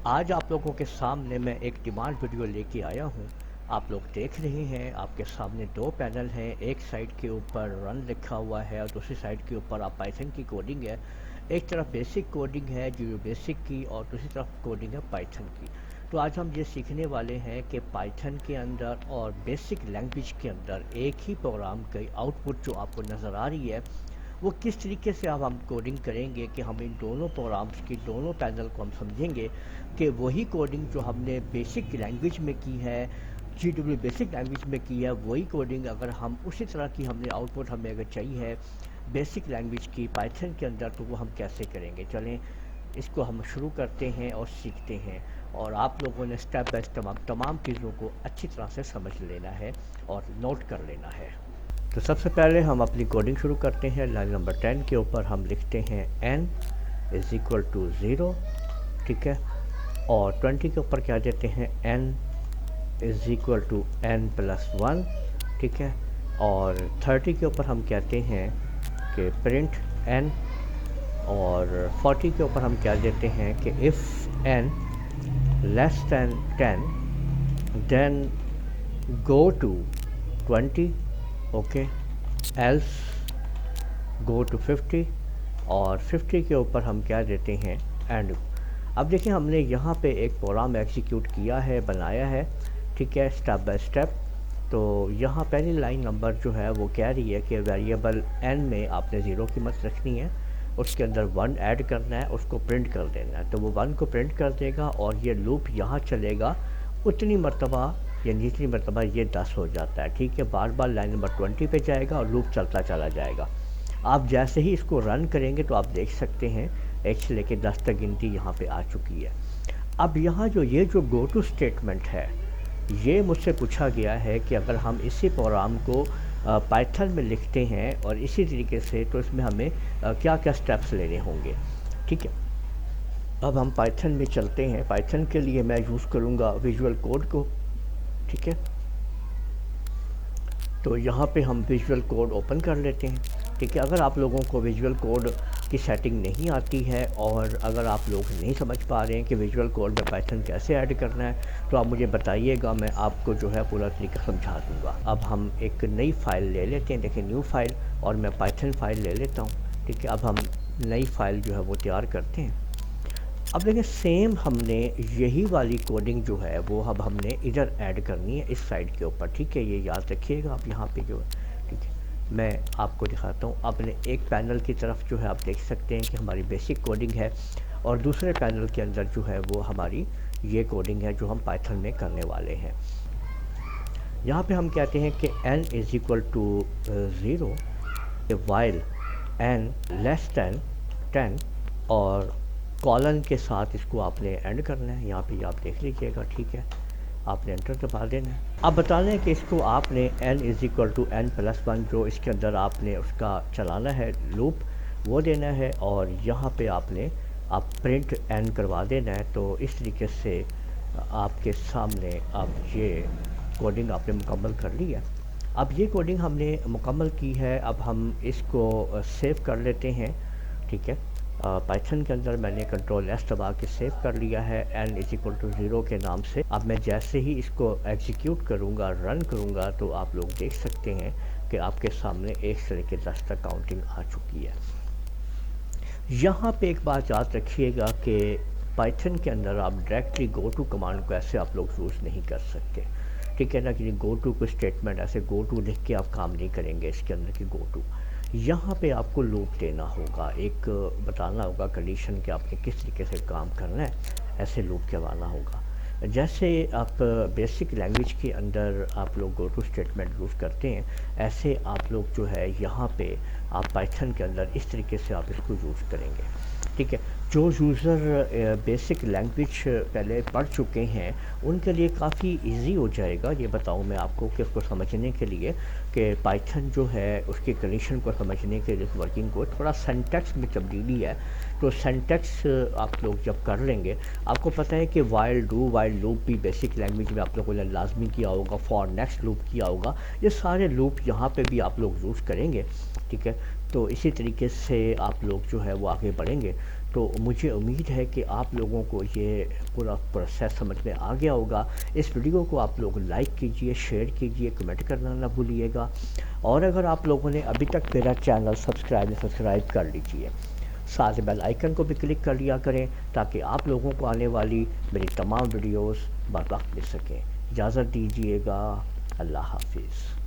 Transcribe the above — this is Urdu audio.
آج آپ لوگوں کے سامنے میں ایک ڈیمانڈ ویڈیو لے کے آیا ہوں۔ آپ لوگ دیکھ رہے ہیں، آپ کے سامنے دو پینل ہیں، ایک سائڈ کے اوپر رن لکھا ہوا ہے اور دوسری سائڈ کے اوپر آپ پائتھن کی کوڈنگ ہے۔ ایک طرف بیسک کوڈنگ ہے جو بیسک کی، اور دوسری طرف کوڈنگ ہے پائتھن کی۔ تو آج ہم یہ سیکھنے والے ہیں کہ پائتھن کے اندر اور بیسک لینگویج کے اندر ایک ہی پروگرام کی آؤٹ پٹ جو آپ کو نظر آ رہی ہے وہ کس طریقے سے اب ہم کوڈنگ کریں گے کہ ہم ان دونوں پروگرامز کی دونوں پینل کو ہم سمجھیں گے کہ وہی کوڈنگ جو ہم نے بیسک لینگویج میں کی ہے، جی ڈبلیو بیسک لینگویج میں کی ہے، وہی کوڈنگ اگر ہم اسی طرح کی ہم نے آؤٹ پٹ ہمیں اگر چاہیے ہے بیسک لینگویج کی پائتھن کے اندر، تو وہ ہم کیسے کریں گے۔ چلیں اس کو ہم شروع کرتے ہیں اور سیکھتے ہیں، اور آپ لوگوں نے سٹیپ بائی سٹیپ تمام چیزوں کو اچھی طرح سے سمجھ لینا ہے اور نوٹ کر لینا ہے۔ تو سب سے پہلے ہم اپنی کوڈنگ شروع کرتے ہیں۔ لائن نمبر 10 کے اوپر ہم لکھتے ہیں n از اکول ٹو 0، ٹھیک ہے، اور 20 کے اوپر کیا دیتے ہیں n is equal to n plus 1، ٹھیک ہے، اور 30 کے اوپر ہم کہتے ہیں کہ پرنٹ n، اور 40 کے اوپر ہم کیا دیتے ہیں کہ if n less than 10 then go to 20، okay, else go to 50، اور 50 کے اوپر ہم کیا دیتے ہیں اینڈ۔ اب دیکھیں ہم نے یہاں پہ ایک پروگرام ایگزیکیوٹ کیا ہے، بنایا ہے، ٹھیک ہے، سٹیپ بائی سٹیپ۔ تو یہاں پہلی لائن نمبر جو ہے وہ کہہ رہی ہے کہ ویریبل n میں آپ نے 0 قیمت رکھنی ہے، اس کے اندر 1 ایڈ کرنا ہے، اس کو پرنٹ کر دینا ہے، تو وہ 1 کو پرنٹ کر دے گا، اور یہ لوپ یہاں چلے گا اتنی مرتبہ یا جتنی مرتبہ یہ 10 ہو جاتا ہے، ٹھیک ہے، بار بار لائن نمبر 20 پہ جائے گا اور لوپ چلتا چلا جائے گا۔ آپ جیسے ہی اس کو رن کریں گے تو آپ دیکھ سکتے ہیں 1 سے لے کے 10 تک گنتی یہاں پہ آ چکی ہے۔ اب یہاں یہ جو گو ٹو اسٹیٹمنٹ ہے، یہ مجھ سے پوچھا گیا ہے کہ اگر ہم اسی پروگرام کو پائتھن میں لکھتے ہیں اور اسی طریقے سے، تو اس میں ہمیں کیا کیا سٹیپس لینے ہوں گے، ٹھیک ہے۔ اب ہم پائتھن میں چلتے ہیں۔ پائتھن کے لیے میں یوز کروں گا ویژول کوڈ کو، ٹھیک ہے، تو یہاں پہ ہم ویژول کوڈ اوپن کر لیتے ہیں، ٹھیک ہے۔ اگر آپ لوگوں کو ویژول کوڈ کی سیٹنگ نہیں آتی ہے، اور اگر آپ لوگ نہیں سمجھ پا رہے ہیں کہ ویژول کوڈ میں پائتھن کیسے ایڈ کرنا ہے، تو آپ مجھے بتائیے گا، میں آپ کو جو ہے پورا طریقہ سمجھا دوں گا۔ اب ہم ایک نئی فائل لے لیتے ہیں، دیکھیں نیو فائل، اور میں پائتھن فائل لے لیتا ہوں، ٹھیک ہے۔ اب ہم نئی فائل جو ہے وہ تیار کرتے ہیں۔ اب دیکھیں سیم ہم نے یہی والی کوڈنگ جو ہے وہ اب ہم نے ادھر ایڈ کرنی ہے اس سائڈ کے اوپر، ٹھیک ہے، یہ یاد رکھیے گا آپ یہاں پہ جو ہے، ٹھیک ہے۔ میں آپ کو دکھاتا ہوں، اپنے ایک پینل کی طرف جو ہے آپ دیکھ سکتے ہیں کہ ہماری بیسک کوڈنگ ہے، اور دوسرے پینل کے اندر جو ہے وہ ہماری یہ کوڈنگ ہے جو ہم پائتھن میں کرنے والے ہیں۔ یہاں پہ ہم کہتے ہیں کہ n is equal to 0 while n less than 10، اور کالن کے ساتھ اس کو آپ نے اینڈ کرنا ہے، یہاں پہ آپ دیکھ لیجئے گا، ٹھیک ہے، آپ نے انٹر دبا دینا ہے۔ اب بتا لیں کہ اس کو آپ نے n is equal to n plus 1 جو اس کے اندر آپ نے اس کا چلانا ہے لوپ، وہ دینا ہے، اور یہاں پہ آپ نے پرنٹ n کروا دینا ہے۔ تو اس طریقے سے آپ کے سامنے اب یہ کوڈنگ آپ نے مکمل کر لی ہے۔ اب یہ کوڈنگ ہم نے مکمل کی ہے، اب ہم اس کو سیو کر لیتے ہیں، ٹھیک ہے۔ پائتھن کے اندر میں نے کنٹرول ایس دبا کے سیو کر لیا ہے n از اکول ٹو 0 کے نام سے۔ اب میں جیسے ہی اس کو ایگزیکیوٹ کروں گا، رن کروں گا، تو آپ لوگ دیکھ سکتے ہیں کہ آپ کے سامنے 1 سے لے کے 10 تک کاؤنٹنگ آ چکی ہے۔ یہاں پہ ایک بات یاد رکھیے گا کہ پائتھن کے اندر آپ ڈائریکٹلی گو ٹو کمانڈ کو ایسے آپ لوگ یوز نہیں کر سکتے، ٹھیک ہے نا، کہ گو ٹو کو اسٹیٹمنٹ ایسے گو ٹو لکھ کے آپ کام نہیں کریں گے اس کے اندر کی گو ٹو۔ یہاں پہ آپ کو لوپ دینا ہوگا، ایک بتانا ہوگا کنڈیشن کہ آپ نے کس طریقے سے کام کرنا ہے، ایسے لوپ کروانا ہوگا۔ جیسے آپ بیسک لینگویج کے اندر آپ لوگ گو ٹو اسٹیٹمنٹ یوز کرتے ہیں، ایسے آپ لوگ جو ہے یہاں پہ آپ پائتھن کے اندر اس طریقے سے آپ اس کو یوز کریں گے، ٹھیک ہے۔ جو یوزر بیسک لینگویج پہلے پڑھ چکے ہیں ان کے لیے کافی ایزی ہو جائے گا، یہ بتاؤں میں آپ کو کہ اس کو سمجھنے کے لیے کہ پائتھن جو ہے اس کی کنڈیشن کو سمجھنے کے لیے، اس ورکنگ کو تھوڑا سینٹیکس میں تبدیلی ہے، تو سینٹیکس آپ لوگ جب کر لیں گے، آپ کو پتہ ہے کہ وائل ڈو وائل لوپ بھی بیسک لینگویج میں آپ لوگوں نے لازمی کیا ہوگا، فار نیکسٹ لوپ کیا ہوگا، یہ سارے لوپ یہاں پہ بھی آپ لوگ یوز کریں گے، ٹھیک ہے۔ تو اسی طریقے سے آپ لوگ جو ہے وہ آگے بڑھیں گے۔ تو مجھے امید ہے کہ آپ لوگوں کو یہ پورا پروسیس سمجھ میں آ گیا ہوگا۔ اس ویڈیو کو آپ لوگ لائک کیجئے، شیئر کیجئے، کمنٹ کرنا نہ بھولیے گا، اور اگر آپ لوگوں نے ابھی تک میرا چینل سبسکرائب کر لیجئے، ساتھ بیل آئیکن کو بھی کلک کر لیا کریں تاکہ آپ لوگوں کو آنے والی میری تمام ویڈیوز بر وقت مل سکیں۔ اجازت دیجیے گا، اللہ حافظ۔